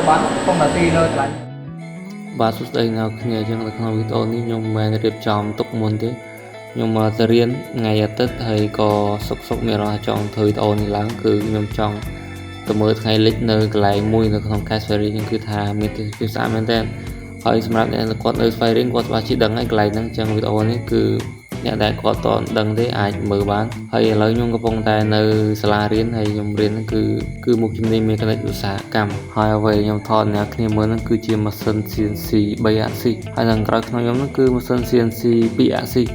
bán không là ti nơi lại បាទសួស្តីអ្នកគ្នាអញ្ចឹងនៅក្នុងវីដេអូនេះខ្ញុំបានរៀបចំទុកមុនទេខ្ញុំមកទៅរៀនថ្ងៃអាទិត្យហើយក៏សុកមានអារម្មណ៍ចង់ធ្វើវីដេអូនេះឡើងគឺខ្ញុំចង់ទៅមើលថ្ងៃលិចនៅកន្លែងមួយនៅក្នុង Caspery ហ្នឹងគឺថាមានទេសភាពស្អាតមែនទែនហើយសម្រាប់អ្នកគាត់នៅស្វែងរៀនគាត់ច្បាស់ជាដឹងហើយកន្លែងហ្នឹងអញ្ចឹងវីដេអូនេះគឺអ្នកដែលគាត់តដឹងទេអាចមើលបានហើយឥឡូវខ្ញុំកំពុងតែនៅសាលារៀនហើយខ្ញុំរៀនហ្នឹងគឺមុខជំនាញមេកានិកឧស្សាហកម្មហើយអ្វីខ្ញុំថតអ្នកគ្នាមើលហ្នឹងគឺជាម៉ាស៊ីន CNC 3 axis ហើយខាងក្រោយក្នុងខ្ញុំហ្នឹងគឺម៉ាស៊ីន CNC 2 axis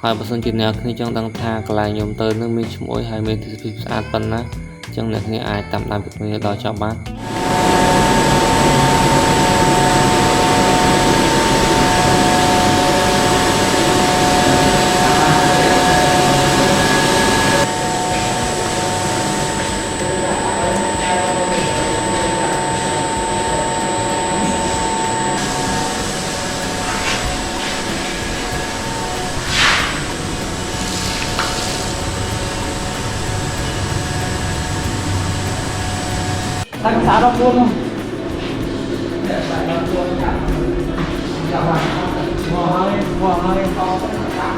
ហើយបើសិនជាអ្នកគ្នាចង់ដឹងថាកន្លែងខ្ញុំទៅនឹងមានឈ្មោះហើយមានទេសភាពស្អាតប៉ុណ្ណាអញ្ចឹងអ្នកគ្នាអាចតាមដានពីគ្នាដល់ចប់បានtăng giá đó luôn không? Để lại đó luôn cả. Dạ vâng. Ngò hơi to rất là cao.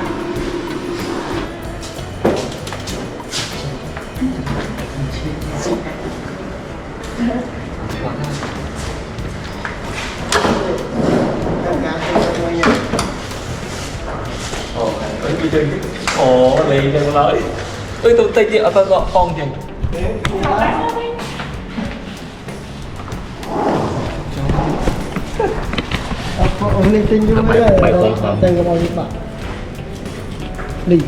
Ồ, lì đừng nói. Ơi tôi tay chị ở tao gọn con chừng. Linh tinh như thế này tên có bao nhiêu bạn đi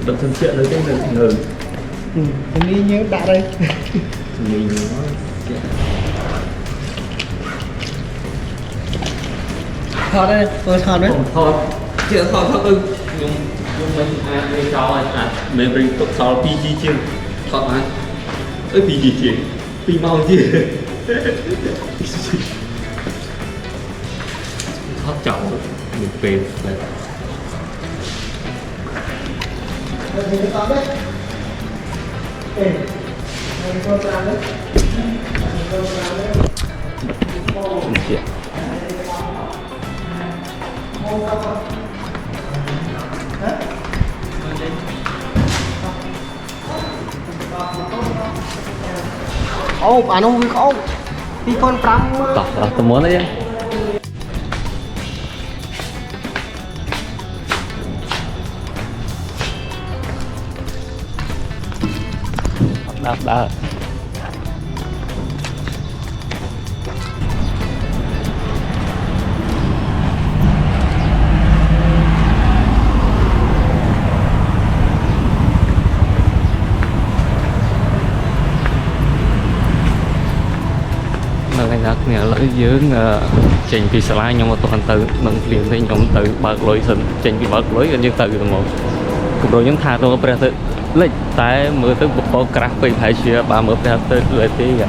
Đừng thân chuyện với cái người mình đi nhớ đã đây mình thọ đây tôi thọ đấy thôi chuyện thôi thôi nhưng mình ai đi cho anh mình bị tụt sau PG chiên thật anh ơi PG chiên pi mau chứ thoát chậu mình về lại thì cái tóm đấy ê con làm đấy chuyện ô bạn ông với con đi con trăm tôi muốn đấy đã này là nghĩa là dưới trình vì slide nhưng mà toàn từ nâng liền thì nhóm từ bạc lối sân trình vì bạc lối gần như từ một cục đồ những thang rồi bây giờ lịch tại mưa tới một bộ craft về phải chia ba mưa bây giờ tới tí cả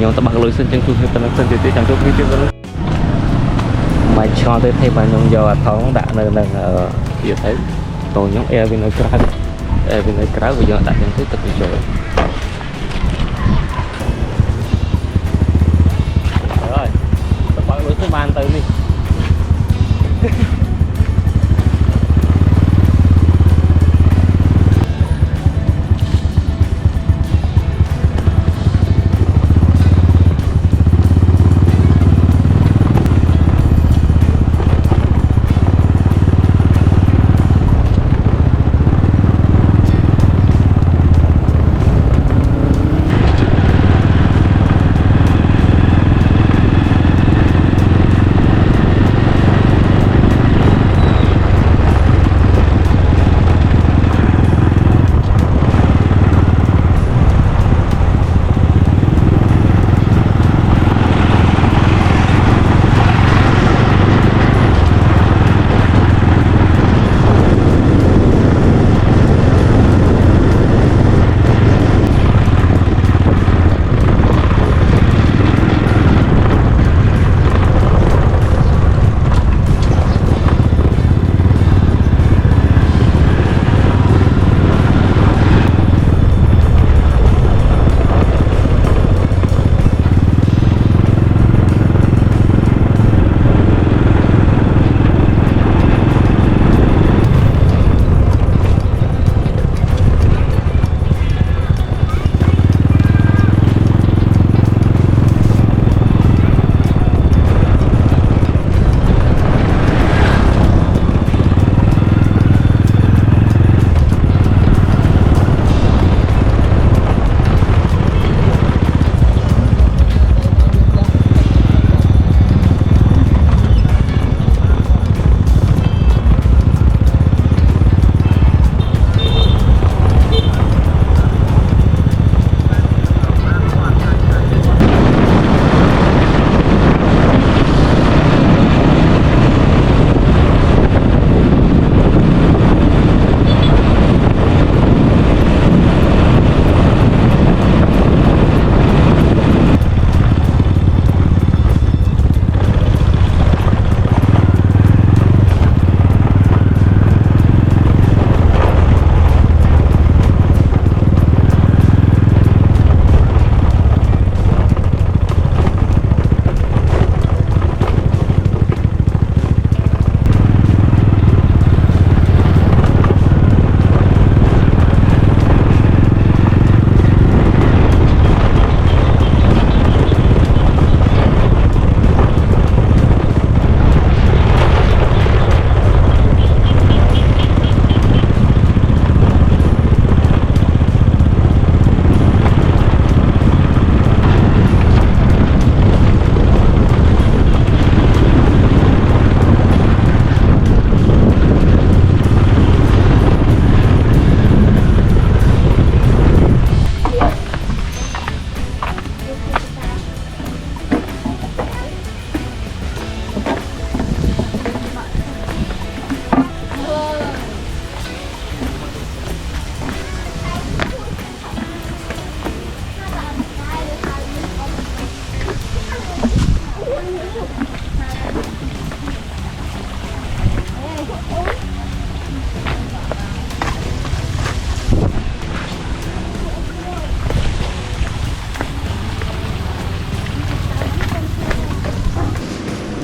nhóm ta bạc lưới sân chân chuột tên sân thì chẳng chút cái chuyện đó mày cho tới thay mà nhóm giờ thoáng đã nơi kia thấy còn nhóm Evin ở Crack bây giờ đã nhận thức tập rồi rồi ta bạc lưới sân ban tới đi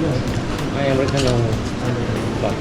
I Americano បាទ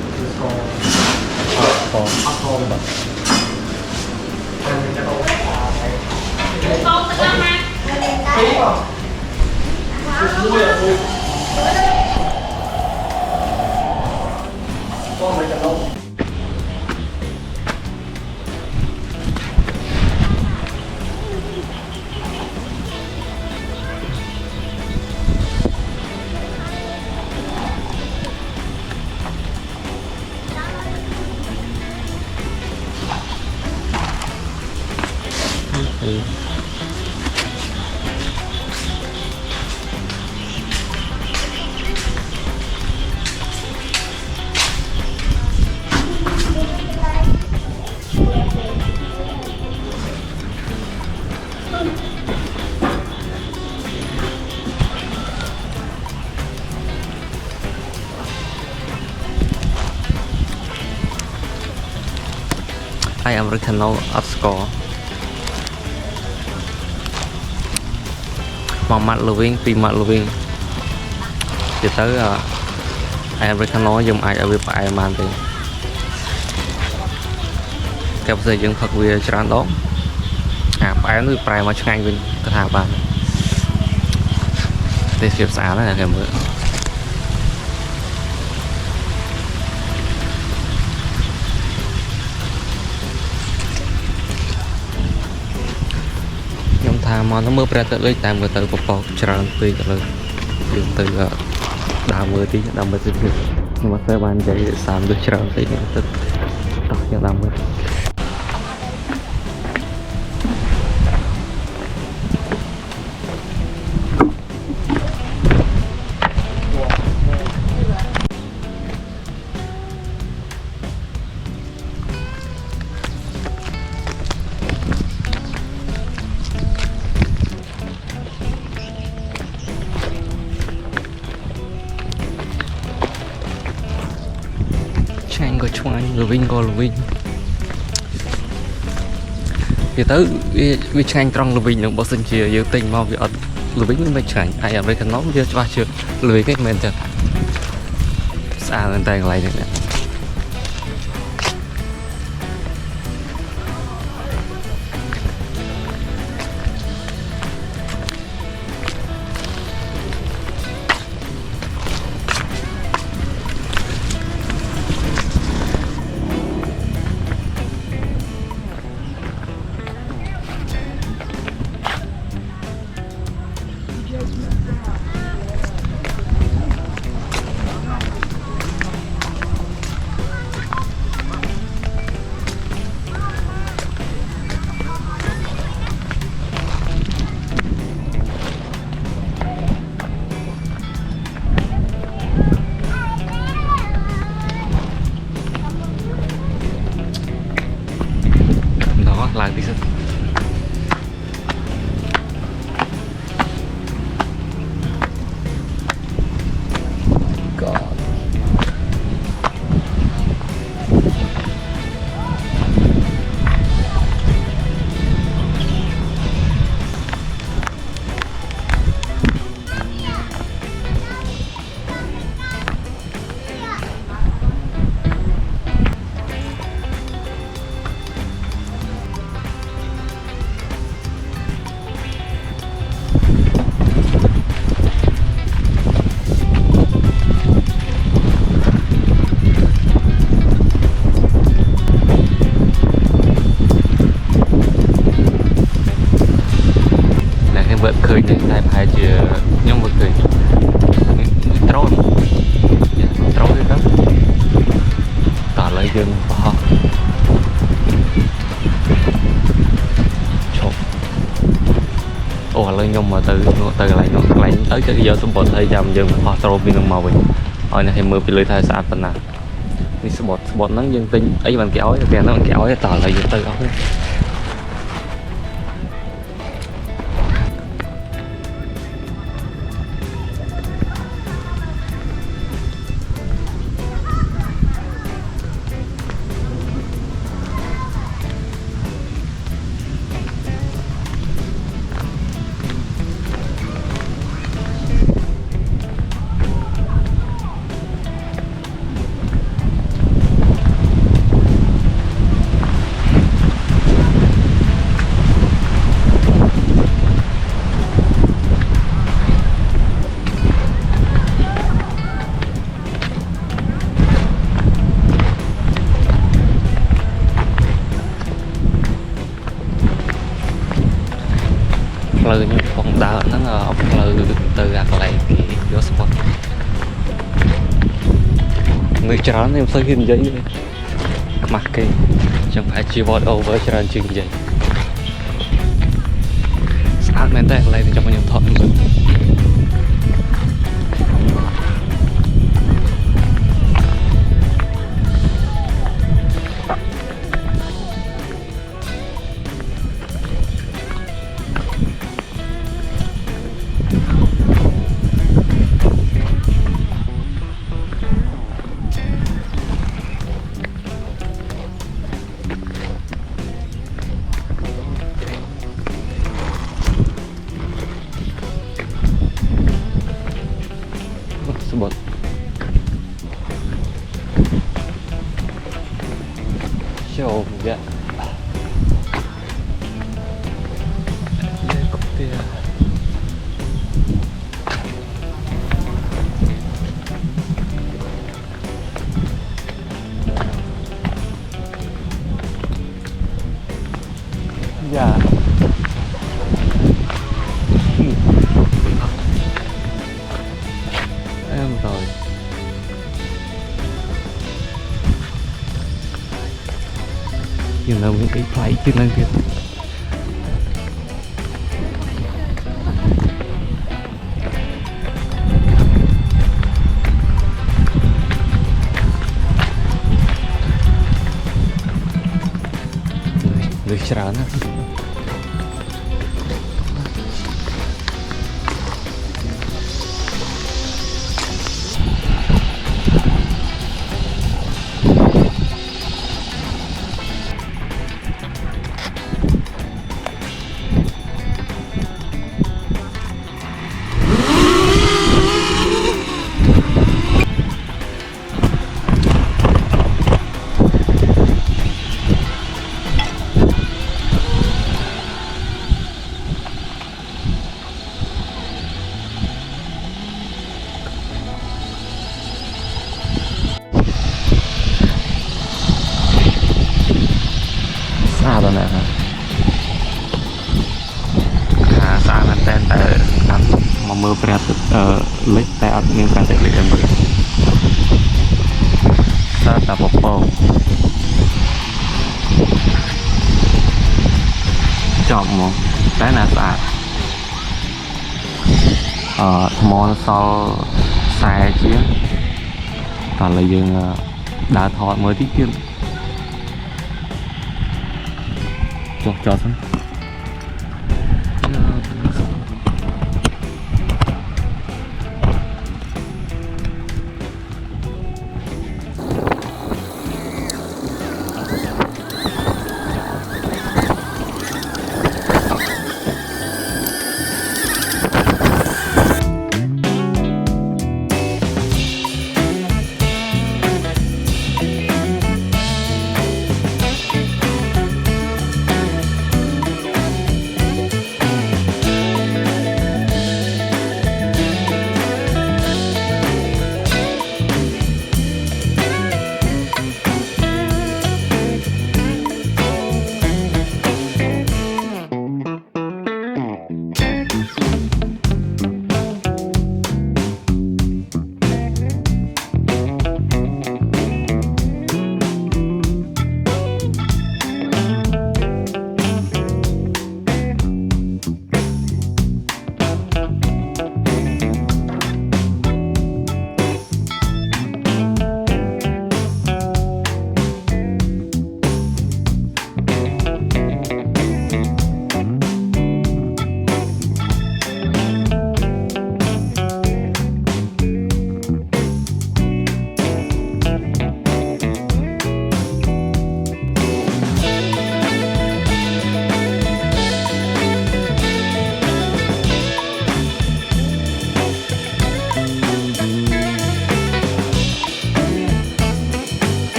I Americano អត់ស្គាល់1 ម៉ាត់ living 2 ម៉ាត់ living ទៅទៅI Americano យើងអាចឲ្យវាផ្អែមបានទេតែបើយើងផឹកវាច្រើនដងផ្អែមគឺប្រែមកឆ្ងាញ់វិញទៅថាបានទេស្អាតស្អាតណាស់គេមើលថាមកទៅមើលព្រះអាទិត្យលេចតែមើលទៅពពកច្រើនពេកឥឡូវយើងទៅដើរមើលទីដើរមើលទីខ្ញុំអត់ទៅបាននិយាយសាមដូចច្រើនពេកនេះទៅតោះយើងដើរមើលឆ្ងាញ់ក៏ឆ្ងាញ់ល្វីងក៏ល្វីងវាទៅវាឆ្ងាញ់ត្រង់ល្វីងនឹងបើសិនជាយើងទិញមកវាអត់ល្វីងមិនឆ្ងាញ់អាយអាមេរិកណូវាច្បាស់ជាល្វីងគេមិនមែនទេស្អាតតែកន្លែងនេះឡើងទីសិនឃើញតែប្រហែលជាខ្ញុំមើលឃើញត្រូនត្រូនទេទៅតើឥឡូវយើងបោះឈប់អូឥឡូវខ្ញុំមកទៅកន្លែងនោះកន្លែងទៅគឺយកសម្បត្តិឲ្យចាំយើងបោះត្រូនពីនឹងមកវិញឲ្យអ្នកឲ្យមើលពីលើថាស្អាតប៉ុណ្ណានេះសម្បត្តិហ្នឹងយើងទិញអីបានគេឲ្យតែហ្នឹងគេឲ្យតើឥឡូវយើងទៅអស់ ផ្លូវខ្ញុំផងដើរហ្នឹងផ្លូវទៅអាកន្លែងគេយកស្ពតនៅច្រើនខ្ញុំស្អីគេនិយាយខ្មាស់គេអញ្ចឹងប្រហែលជា vote over ច្រើនជាងនិយាយស្អាតមែនតើកន្លែងនេះចាំខ្ញុំថតមើលស្បត់ចូលវាលេកទេយ៉ាem rồi nhưng là những cái phải chứ năng thiệt người chán á sao rồi nè sao anh tên tại mà mưa phải lấy tay ấp nhưng càng thể em được sao ta bọc bò chọn một cái là sạch món sau xài chiến toàn là dừng đã thọ mới tí kia cho xong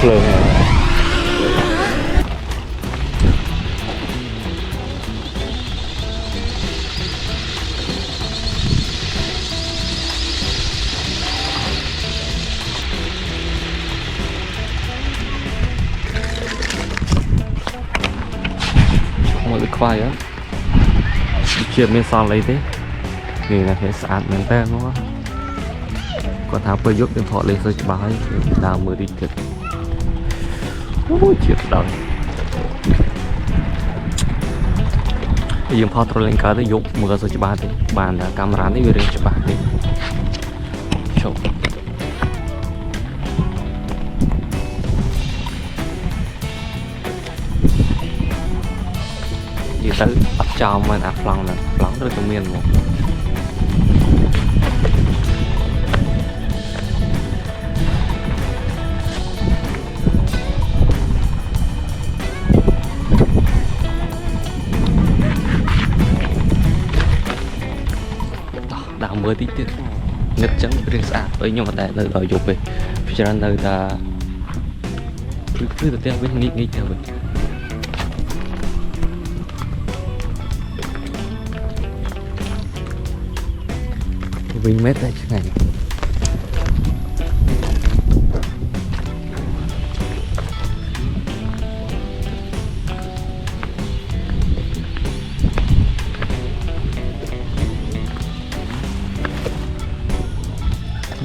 phơi này mọi người khoai á chuyện miền sòn lấy thế thì là phải sạch mình tên nó có tháo bơi giúp điện thoại lên rồi cho bái đào mưa đi thiệt chuyện đời dùng phao trôi lên cá để giúp mưa rồi cho bái thì bàn là camera để video cho bái thì chụp gì tới ấp trào mà ấp lòng là lóng rất là miền một đào mưa tí tiết ngất trắng riêng xa với nhau mà đại nơi đòi dục về vì cho nên nơi ta cứ từ theo bên nghĩ theo vậy Vinh mét đây chứ này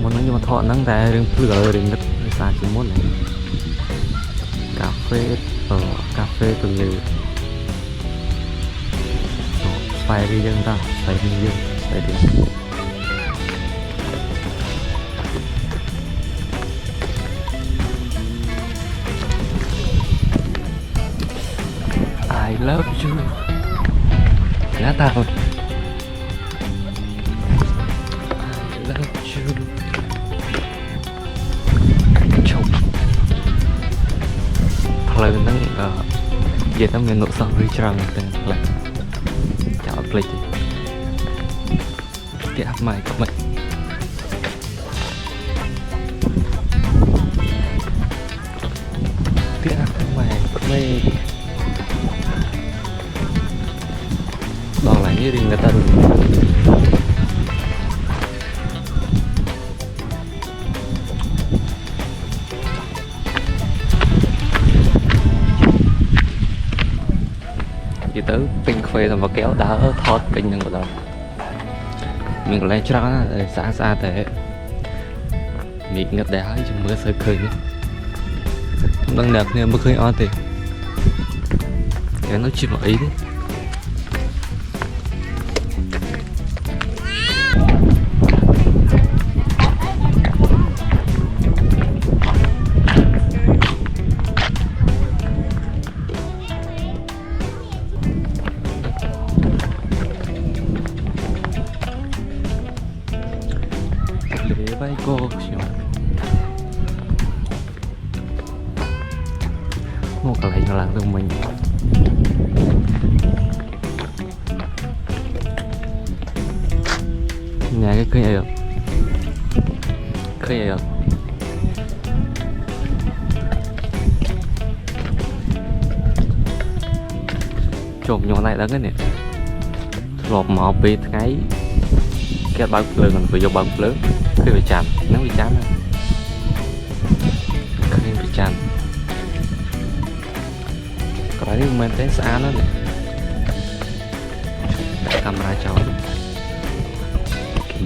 muốn nói nhưng mà thọ nắng ra rừng lửa rừng đất xa chỉ muốn này cà phê từ liều phải đi dân ta phải đi dân phải đi I love you lá tao I love you chồng lời nâng về tấm miền nội sông đi trăng tên là chào play cái app mày của mình cái app mày của mình đòn lại như người ta được chỉ tới pin phê và kéo đá thoát kinh nhân của đó mình lên cho nó xa xa thế mình ngất đá chứ mưa sơi khơi nhé đang đẹp nên mưa khơi on thì nó chỉ một ý đấy bay cô một cái này là tụi mình nhà cái cây này được cây này được trộm nhỏ này đó cái này lọt mò bị cái bao lớn mình phải vô bao lớn khi bị chạm nó bị chán khi bị chán cái mình thấy xa nó này đặt camera cho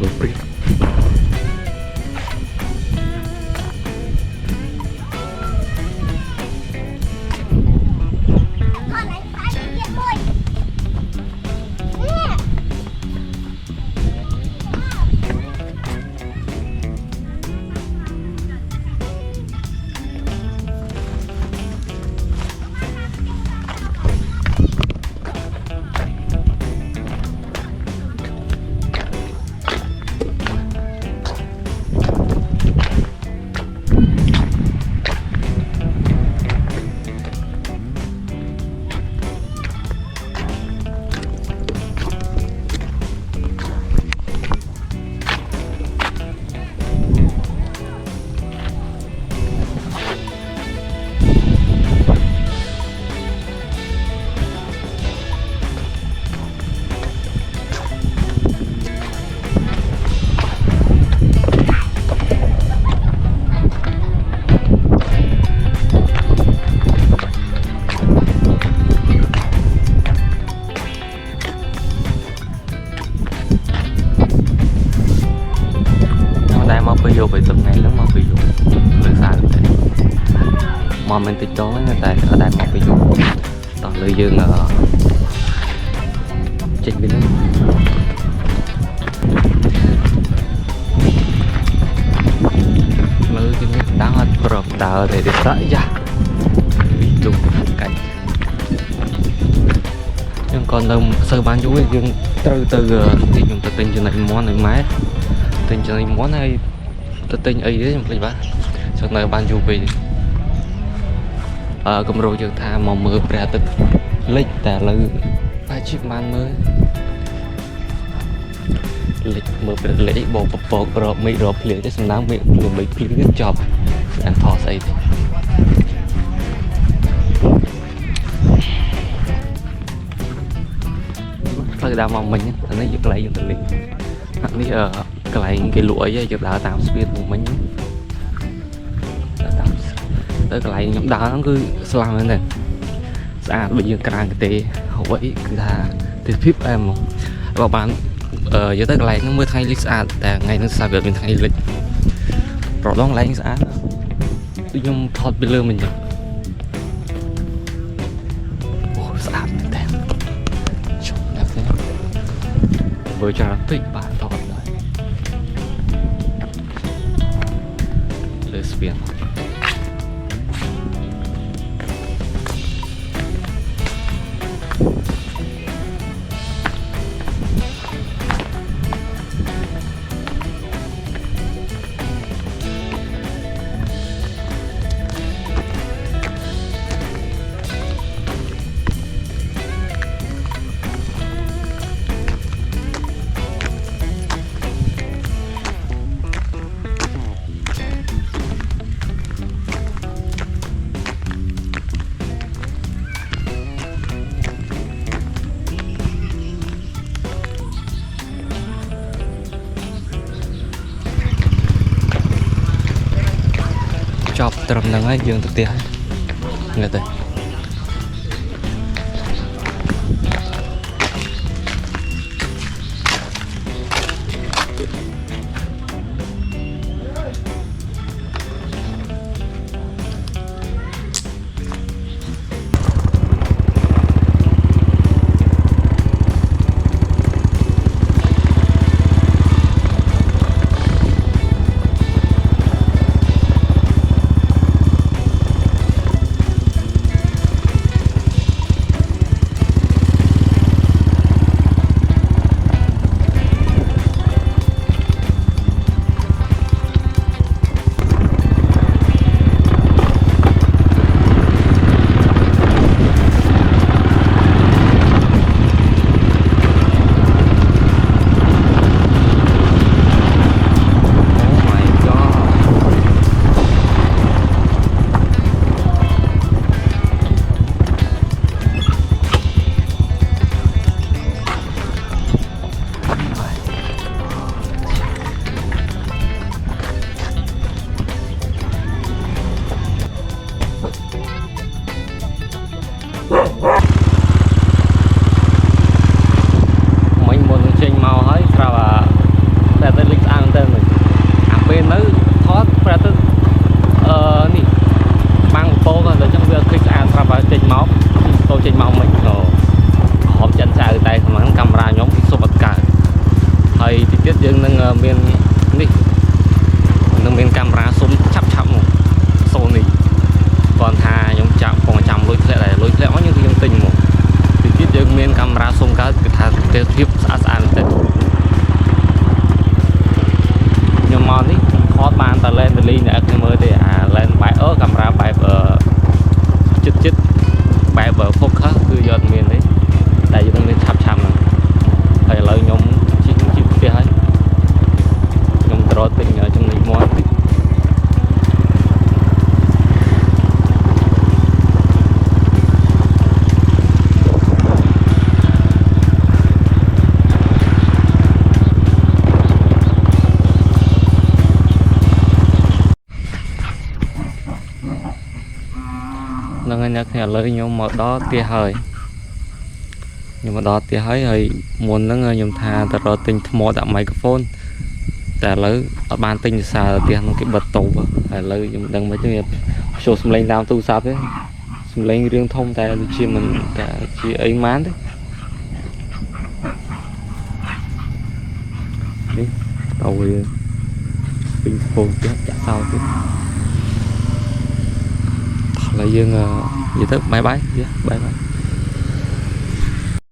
bự brick យកไปទឹកថ្ងៃហ្នឹងមកពីយកលើសារតែមកមិនតិចតតែតែមកពីយកតោះលើយើងចេញពីនេះលើជាងដាំអត់ប្រកដើរតែទេសាក់យ៉ាពីជុំកាច់យើងcòn đâu sơ bán chúយើងត្រូវទៅទីខ្ញុំទៅទិញចំណីមន់ឲ្យម៉ែទិញចំណីមន់ហើយទៅទិញអីទេខ្ញុំភ្លេចបាត់ចឹងនៅបានយូរពេកកម្រោយើងថាមកមើលព្រះអាទិត្យលិចតែឥឡូវបែរជាបានមើលលិចមើលព្រះលិចបោកពពករកមេឃរកភ្លៀងទេសំណាងមេឃភ្លៀងមេឃភ្លៀងទៀតចប់អានថតស្អីទេផ្លូវដើរមកមិញអានេះយកកន្លែងយើងទៅលេងអានេះកន្លែងគេលក់អីយើងដើរតាមស្ពានមិញទៅកន្លែងខ្ញុំដើរហ្នឹងគឺស្លាប់មែនទេស្អាតដូចយើងក្រានទេហើយគឺថាទេសភាពអែមបើបានយកទៅកន្លែងហ្នឹងមើលថ្ងៃលិចស្អាតតែថ្ងៃហ្នឹងស្អាតវាមានថ្ងៃលិចប្រដងកន្លែងស្អាតដូចខ្ញុំថតពីលើមិញចឹងអូស្អាតមែនទេជុំណាស់ទេបើច្រើនពេកបានថតដែរលើស្ពានចប់ត្រឹមហ្នឹងហើយយើងទៅផ្ទះហ្នឹងទៅហ្នឹងហើយអ្នកឥឡូវខ្ញុំមកដល់ផ្ទះហើយខ្ញុំមកដល់ផ្ទះហើយមុនហ្នឹងខ្ញុំថាទៅរកទិញថ្មដាក់មីក្រូហ្វូន តែឥឡូវអត់បានទិញភាសាផ្ទះនោះគេបិទតូបឥឡូវខ្ញុំដឹងមិនទេចូលសំឡេងតាមទូរស័ព្ទទេសំឡេងរឿងធំតែដូចជាមិនតែជាអីម៉ានទេនេះតោវាពេញស្ពងទៀតចាក់សោទៀតឥឡូវយើងនិយាយទៅបាយបាយវាបាយបាយ